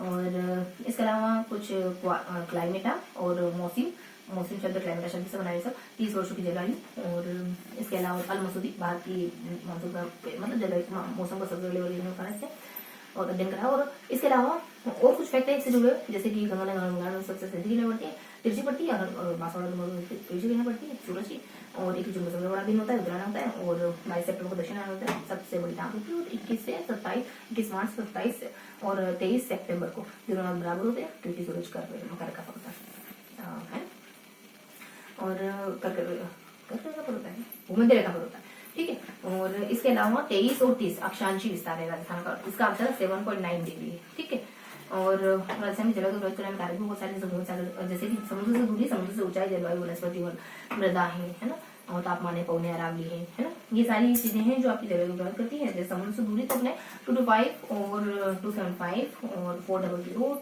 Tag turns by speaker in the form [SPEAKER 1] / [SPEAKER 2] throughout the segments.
[SPEAKER 1] और इसके अलावा कुछ क्लाइमेटा और मौसम मौसम शब्द क्लाइमेटा शब्द से बनाए सब 30 वर्षों की जलवायु। और इसके अलावा अल मसूदी भारत की मौसम का मतलब जलवायु मौसम का सबसे बड़े फर्क है और अध्ययन करा। और इसके अलावा और कुछ फैक्ट है इससे जुड़े जैसे कि गंगा सबसे सीधी गिरना पड़ती है, तिरछी पड़ती है, और बांसवाड़ा तिरछी गिरना पड़ती है सूरज की। और 21 जून को सबसे बड़ा दिन होता है, उत्तरायण होता है। और 22 सितंबर को दक्षिणायन होता है, सबसे बड़ी ताप होती है। और 21 मार्च से 27 और 23 सितंबर को दोनों बराबर होते हैं क्योंकि सूरज का होता है और कर्क पर होता है, भूमध्य रेखा पर होता है। ठीक है। और इसके अलावा 23 और 30 अक्षांशीय विस्तार है राजस्थान का, इसका अक्षर 7.9 डिग्री है। ठीक है। और राजस्थान की जलवायु कार्यक्रम बहुत सारे जैसे कि समुद्र से दूरी, समुद्र से ऊंचाई, जलवायु, वनस्पति और मृदा है ना, और तापमान है, पौने अरावली है ना, ये सारी चीजें हैं जो आपकी जलवायु प्रभावित करती है। जैसे समुद्र से दूरी तो अपने 225 और 275 और 400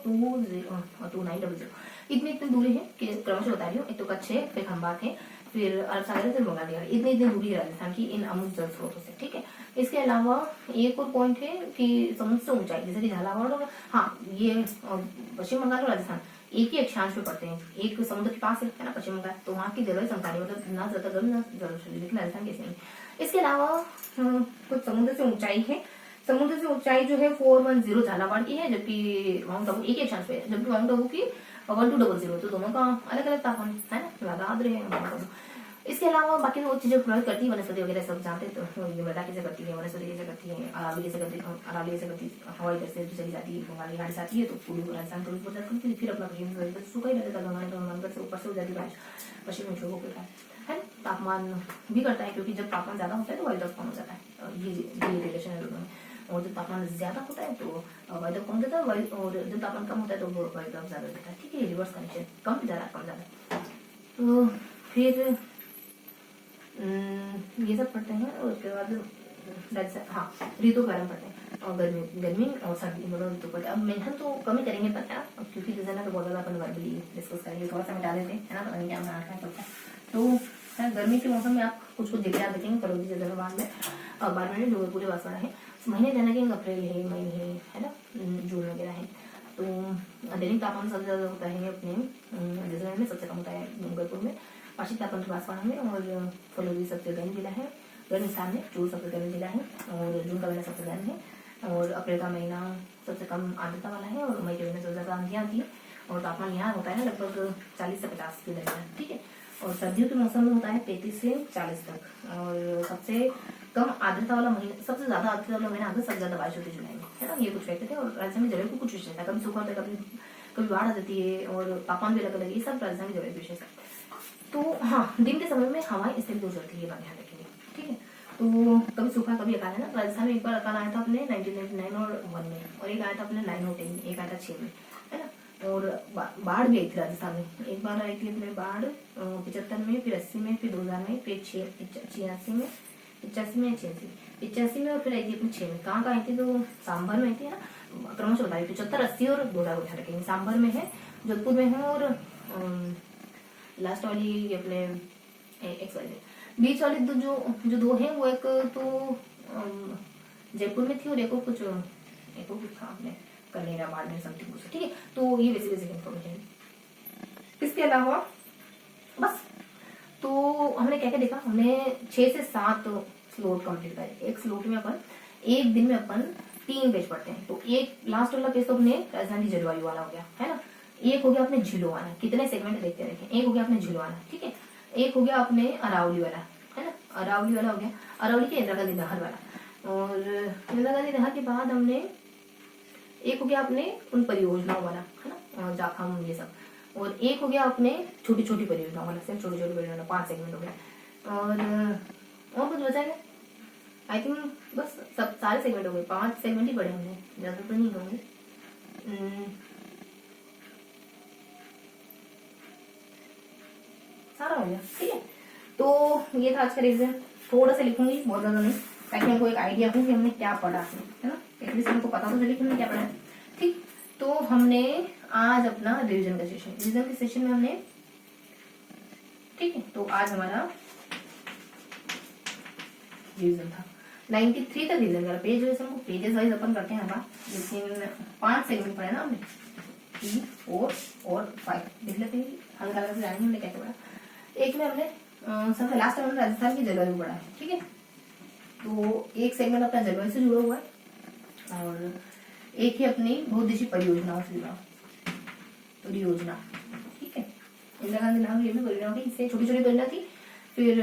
[SPEAKER 1] 2900 इतनी दूरी है कि क्रमशः बता रही हूँ। एक तो कच्छ है, फिर खंबात है, फिर अरब सागर, फिर बंगाल खाड़ी, इतनी दूरी है राजस्थान की इन अमुक जल स्रोतों से। ठीक है। इसके अलावा एक और पॉइंट है कि समुद्र से ऊंचाई जैसे कि झालावाड़ और ये पश्चिम बंगाल और राजस्थान एक ही अक्षांश पे पड़ते हैं, एक समुद्र के पास है ना पश्चिम बंगाल, तो वहाँ की जलवायु समकालीन मतलब ना ज्यादा गर्म ना ज्यादा ठंडी, लेकिन राजस्थान कैसे नहीं। इसके अलावा कुछ समुद्र से ऊंचाई है, समुद्र से ऊंचाई जो है 410 झालावाड़ की है, जबकि माउंट आबू एक ही अक्षांश पे है, जबकि माउंट आबू की 1200, तो दोनों का अलग अलग तापमान है ना, ज्यादा आर्द्र है माउंट आबू। इसके अलावा बाकी वो चीजें प्रभावित करती है, वनस्पति वगैरह सब जानते हैं, तो ये मृदा कैसे करती है, वनस्पति कैसे करती है, अरावली कैसे करती है, अरावली कैसे करती है, हवाई कैसे चली जाती है, बंगाली घाटी से आती है तो पूर्वी राजस्थान थोड़ी बहुत करती है, फिर अपना पश्चिम सूखा ही रहता है, गंगा से ऊपर से हो जाती है बारिश, पश्चिम में शुरू होता है। तापमान भी करता है क्योंकि जब तापमान ज्यादा होता है तो वायुदाब कम हो जाता है, ये रिलेशन है दोनों में। और जब तापमान ज्यादा होता है तो वायुदाब कम देता है, और जब तापमान कम होता है तो वायुदाब ज्यादा देता है। ठीक है, रिवर्स कनेक्शन, कम ज्यादा कम ज्यादा। तो फिर ये सब पढ़ते हैं। और उसके बाद ऋतु के बारे में पढ़ते हैं, और गर्मी और सर्दी दोनों ऋतु पढ़ते हैं। अब मेहनत तो कम ही करेंगे पर है ना, क्योंकि जैसे ना तो बहुत ज्यादा अपन वर्बली डिस्कस करेंगे, थोड़ा सा मिटा देते हैं है ना, पता नहीं क्या बना रखा है। तो गर्मी के मौसम में आप कुछ कुछ याद रखेंगे, पढ़ोगे जैसे बाद में 12 महीने जो पूरे बांसवाड़ा है, महीने जाना कि अप्रैल है, मई है ना, जून वगैरह है। तो दैनिक तापमान सबसे ज्यादा होता है अपने जैसलमेर में, सबसे कम होता है डूंगरपुर में, वार्षिक तापमान बांसवाड़ा में, और फलोदी सबसे गर्म जिला है, गर्म स्थान में चूरू सबसे गर्म जिला है, और जून का महीना सबसे गर्म है, और अप्रैल का महीना सबसे कम आर्द्रता वाला है, और मई के महीने सबसे ज्यादा आंधियां आती है, और तापमान यहाँ होता है लगभग 40 से 50 के दरमियान। ठीक है। और सर्दियों के मौसम में होता है 35 से 40 तक, और सबसे कम आर्द्रता वाला महीना, सबसे ज्यादा आर्द्रता वाला महीना अगस्त, सबसे ज्यादा बारिश होती है जुलाई में, है ना। ये कुछ फैक्टर है। और राजस्थान में जलवायु को कुछ विशेषता, कभी सूखा होता है, कभी बाढ़ आ जाती है, और तापमान भी अलग अलग है, ये सब राजस्थान की जलवायु विशेषता है। तो दिन के समय में हवाएं स्थिर हो जाती है, ये बात ध्यान रखेंगे। ठीक है। तो कभी सूखा कभी अकाल है ना, राजस्थान में एक बार अकाल आया था अपने 1999 और 1 में, और एक आया था अपने 9 और 10 में, एक आया था 6 में, है ना। और बाढ़ भी आई थी राजस्थान में, एक बार आई थी अपने बाढ़ 75 में, फिर 80 में, फिर 2000 में, फिर 86 में, 85 में, 86 में, और फिर आई थी अपने 6 में। कहाँ आई थी, तो सांभर में आई थी, है ना, क्रमशः बताई 75, 80 और 2000 को ध्यान रखेंगे। सांभर में है, जोधपुर में है, और लास्ट वाली अपने एक्स वाली, बीच वाली जो दो है वो एक तो जयपुर में थी, और एक और कुछ था अपने कनेरा बाढ़ में समथिंग कुछ। ठीक है। तो ये बेसिक इन्फॉर्मेशन। इसके अलावा बस तो हमने क्या क्या देखा, हमने 6 से 7 स्लोट कंप्लीट करे। एक स्लोट में अपन एक दिन में अपन 3 पेज पढ़ते हैं, तो एक लास्ट वाला पेज तो अपने राजधानी जलवायु वाला हो गया, है ना। एक हो गया अपने झीलों वाला, कितने सेगमेंट देखते रखें, एक हो गया अपने झीलों वाला। ठीक है। एक हो गया अपने अरावली वाला, है ना, अरावली वाला हो गया, अरावली के इंदिरा गांधी नहर वाला। और इंदिरा गांधी नहर के बाद हमने एक हो गया अपने उन परियोजनाओं वाला, है ना, जाखम ये सब। और एक हो गया अपने छोटी छोटी परियोजनाओं वाला, सिर्फ छोटी छोटी परियोजना, 5 सेगमेंट हो गया। और कुछ बचा है, आई थिंक बस सब सारे सेगमेंट हो गए, 5 सेगमेंट ही पड़े होंगे, ज्यादा तो नहीं होंगे। सारा हो गया। ठीक है। तो ये था आज का रिवीजन, थोड़ा सा लिखूंगी, बहुत ज्यादा नहीं, ताकि हमको एक आइडिया हो कि हमने क्या पढ़ा है ना, एटलीस्ट हमको पता तो चले कि हमने क्या पढ़ा है। ठीक। तो हमने आज अपना रिवीजन के सेशन में हमने, ठीक है, तो आज हमारा रिवीजन था। 93 तक रिवीजन करा। पेज वाइज हमको पेजेस वाइज अपन करते हैं हमारा, लेकिन 5 सेगमेंट पढ़े ना हमने, 3, 4 और 5 देख लेते हैं, हल्का हल्का से जानेंगे हमने कैसे पढ़ा। एक में हमने सबसे लास्ट में हमने राजस्थान की जलवायु पढ़ा है, ठीक है। तो एक सेगमेंट अपना जलवायु से जुड़ा हुआ है और एक ही अपनी बहुउद्देशीय परियोजनाओं से जुड़ा परियोजना, ठीक है। इंदिरा गांधी नहर ये भी परियोजना थी, इससे छोटी छोटी परियोजना थी। फिर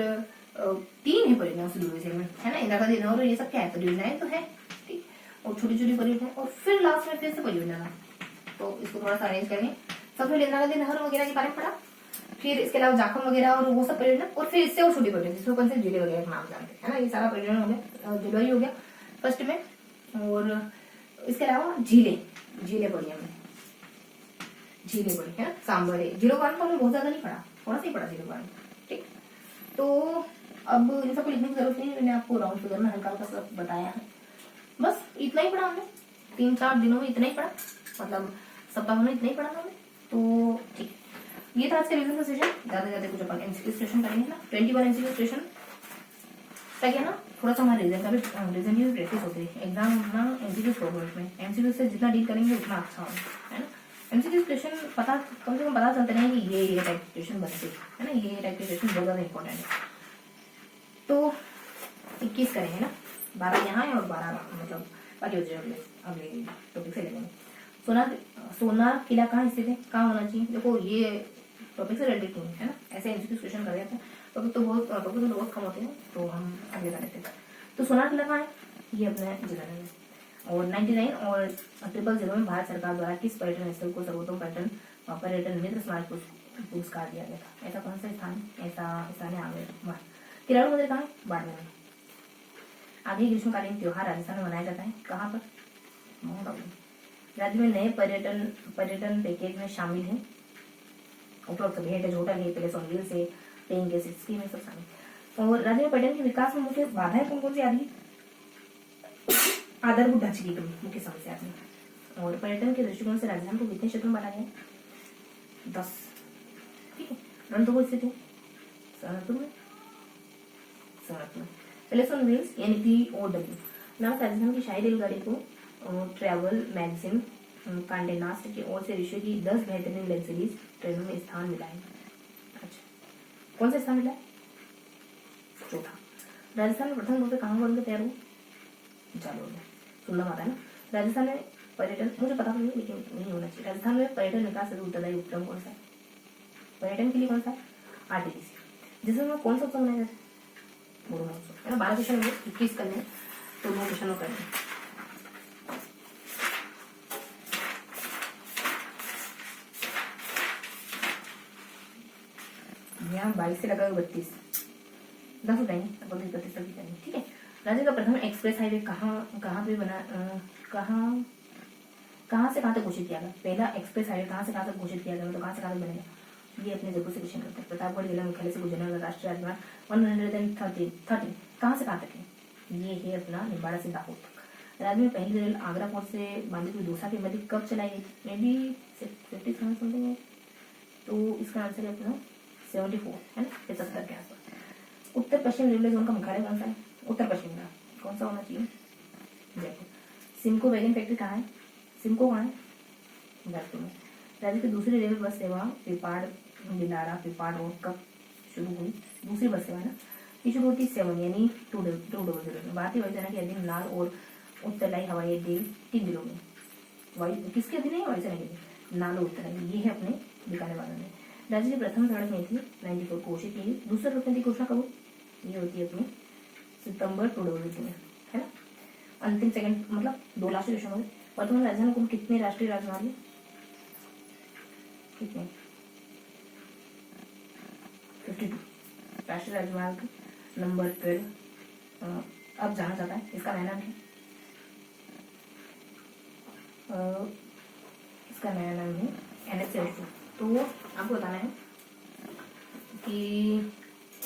[SPEAKER 1] 3 है परियोजनाओं से जुड़े सेगमेंट, है ना। इंदिरा गांधी नहर ये सब क्या है, परियोजनाएं तो है, ठीक, और छोटी छोटी परियोजनाएं, और फिर लास्ट में फिर से परियोजना था। तो इसको थोड़ा सा अरेंज करेंगे। सबसे पहले इंदिरा गांधी नहर वगैरह के बारे में पढ़ा, फिर इसके अलावा जाखम वगैरह और वो सब परियोजना, और फिर इससे और छोटी परियोजना जिसमें अपन से जिले वगैरह का नाम जानते हैं, है ना। ये सारा परियोजना हो गया, जलवायु हो गया फर्स्ट में, और इसके अलावा झीलें पढ़ी हमने, झीलें पढ़ी है ना। सांबर है, जीरो वन को हमने बहुत ज्यादा नहीं पढ़ा, थोड़ा सा ही पढ़ा जीरो वन, ठीक। तो अब इन सबको लिखने की जरूरत नहीं, मैंने आपको राउंड फिगर में हल्का हल्का सब बताया है। बस इतना ही पढ़ा हमने, 3-4 दिनों में इतना ही पढ़ा, मतलब सप्ताह में इतना ही पढ़ा हमने। तो ठीक, ये था आज का रिवीजन का सेशन। ज्यादा कुछ अपन एमसीक्यू क्वेश्चन करेंगे ना, 21 एमसीक्यू क्वेश्चन, ताकि ना थोड़ा सा हमारे रीजन की भी प्रैक्टिस होती है। एग्जाम अपना एमसीक्यू प्रोग्राम में एमसीक्यू से जितना डील करेंगे उतना अच्छा होगा, है ना। एमसीक्यू क्वेश्चन पता, कम से कम पता चलते रहे कि ये टाइप के क्वेश्चन बनते हैं, है ना। ये टाइप के क्वेश्चन बहुत ज्यादा इंपॉर्टेंट है। तो 21 करेंगे ना, 12 यहाँ है और 12 मतलब बाकी हो जाएगा, अगले टॉपिक से लेंगे। सोनार किला कहाँ स्थित है, कहाँ होना चाहिए, देखो ये टॉपिक से रिलेटेड नहीं है ना, ऐसे एमसीक्यू क्वेश्चन कर रहे थे। टॉपिक तो बहुत कम होते हैं, तो हम आगे कर लेते हैं। तो सोनार किला कहाँ है, ये अपने जिला में है। और 99 और 000 में भारत सरकार द्वारा किस पर्यटन स्थल को सर्वोत्तम पर्यटन मित्र स्मारक पुरस्कार दिया गया था। ऐसा कौन सा स्थान, ऐसा स्थान है आगे किराड़ू मंदिर कहाँ है, बाड़मेर में। आगे ग्रीष्मकालीन त्योहार राजस्थान में मनाया जाता है, कहाँ पर, माउंट आबू। राज्य में नए पर्यटन पैकेज में शामिल है उपरोक्त हेरिटेज होटल है, पैलेस ऑन व्हील्स है, पेइंग गेस्ट स्कीम है, सब शामिल। और राज्य में पर्यटन के विकास में मुख्य बाधाएं कौन कौन सी आ रही है, आधारभूत ढांचे की कमी मुख्य समस्या आती है। और पर्यटन के दृष्टिकोण से राजस्थान को कितने क्षेत्रों में बांटा गया, 10, ठीक है। रणथंभौर स्थित है सहारनपुर में। पैलेस ऑन व्हील्स यानी POW नाम राजस्थान की शाही रेलगाड़ी को ट्रैवल मैगजीन कांडे नास्ट की ओर से विश्व की 10 बेहतरीन लग्जरीज ट्रेनों में स्थान मिला है। अच्छा, कौन सा स्थान मिला है, 4था। राजस्थान में प्रथम रूप से कहाँ बन के तैयार हुआ, जालोर में, सुनना आता है ना। राजस्थान में पर्यटन, मुझे पता नहीं लेकिन नहीं होना चाहिए। राजस्थान में पर्यटन विकास से उत्तरदायी उपक्रम कौन सा है, पर्यटन के लिए कौन सा है, RTPC। जिसमें कौन सा उत्सव मनाया जाता है, बोरो महोत्सव, है ना। 12 क्वेश्चन होंगे, 21 करने हैं, तो 2 क्वेश्चन और करने। यहाँ 22 से लगा 32, 10 उठाएंगे, 32 तक करेंगे, ठीक है। राज्य का प्रथम एक्सप्रेस हाईवे कहाँ पे बना, कहाँ से कहाँ तक घोषित किया गया, पहला एक्सप्रेस हाईवे कहाँ से कहाँ तक घोषित किया गया, तो कहाँ से कहाँ तक बनेगा, ये अपने जयपुर से क्वेश्चन करते हैं। प्रतापगढ़ जिला मुख्यालय से गुजरने वाला राष्ट्रीय राजमार्ग 113 कहाँ से कहाँ तक है, ये है अपना निम्बाड़ा से दाहोद तक। राज्य में पहली रेल आगरा फोर्ट से बांदी हुई दोसा के मध्य कब चलाई गई, मे बी 57 समथिंग है, तो इसका आंसर है अपना 74, है ना, 75 के आसपास। उत्तर पश्चिम रेलवे जोन का मुख्यालय कौन सा है, उत्तर पश्चिम का कौन सा होना चाहिए, जयपुर। सिमको वैगन फैक्ट्री कहाँ है, सिमको कहाँ है, जयपुर में। राज्य की दूसरी रेल बस सेवा पिपाड़ बिलारा पिपाड़ रोड कब शुरू हुई, दूसरी बस सेवा ना, ये शुरू होती 7 यानी 2000 में। भारतीय वायुसेना के अधीन लाल और उत्तरलाई हवाई अड्डे 3 जिलों में, वायु किसके अधीन है, वायुसेना के अधीन, नालो उत्तरलाई, ये है अपने बिकाने वाले में। राज्य की प्रथम सड़क नीति 94 घोषित की, दूसरी सड़क नीति घोषणा कब, ये होती है अपनी सितंबर 2002 में, है ना। अंतिम सेकंड मतलब 2 लास्ट क्वेश्चन हो गए। वर्तमान राजधानी कुल कितने राष्ट्रीय राजमार्ग है, कितने, 52 राष्ट्रीय राजमार्ग नंबर 12 अब जाना जाता है, इसका नया नाम है, इसका नया नाम है NH-12। तो आपको बताना है कि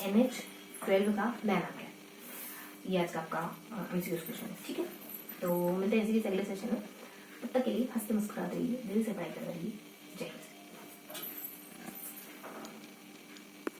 [SPEAKER 1] NH-12 का नया नाम क्या है, ये आज का आपका MCQ क्वेश्चन है, ठीक है। तो मिलते हैं इसी के अगले सेशन में, तब तक के लिए हंसते मुस्कुराते रहिए, दिल से पढ़ाई करते रहिए।